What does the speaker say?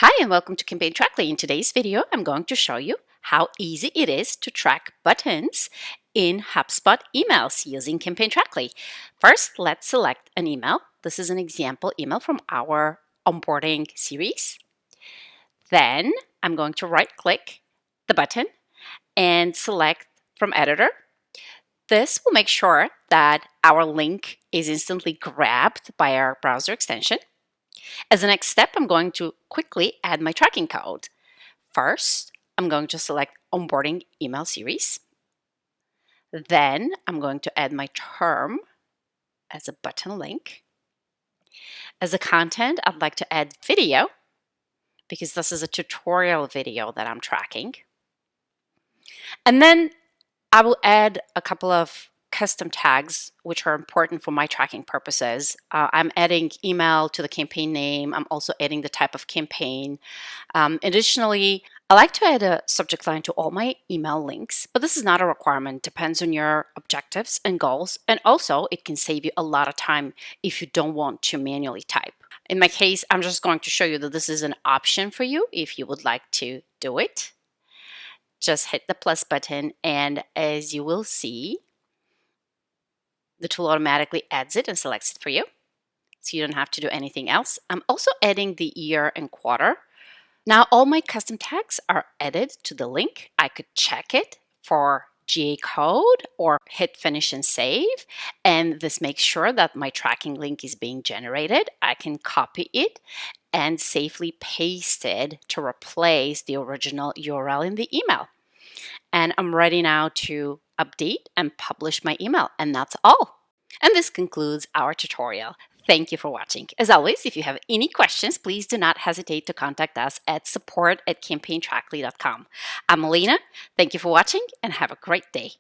Hi and welcome to Campaign Trackly. In today's video, I'm going to show you how easy it is to track buttons in HubSpot emails using Campaign Trackly. First, let's select an email. This is an example email from our onboarding series. Then I'm going to right-click the button and select from editor. This will make sure that our link is instantly grabbed by our browser extension. As a next step, I'm going to quickly add my tracking code. First, I'm going to select onboarding email series. Then I'm going to add my term as a button link. As a content, I'd like to add video because this is a tutorial video that I'm tracking. And then I will add a couple of custom tags which are important for my tracking purposes. I'm adding email to the campaign name. I'm also adding the type of campaign. Additionally, I like to add a subject line to all my email links, but this is not a requirement. It depends on your objectives and goals. And also it can save you a lot of time if you don't want to manually type. In my case, I'm just going to show you that this is an option for you if you would like to do it. Just hit the plus button, and as you will see, the tool automatically adds it and selects it for you, so you don't have to do anything else. I'm also adding the year and quarter. Now all my custom tags are added to the link. I could check it for GA code or hit finish and save, and this makes sure that my tracking link is being generated. I can copy it and safely paste it to replace the original URL in the email. And I'm ready now to update and publish my email, and that's all. And this concludes our tutorial. Thank you for watching. As always, if you have any questions, please do not hesitate to contact us at support@campaigntrackly.com. I'm Melina. Thank you for watching and have a great day.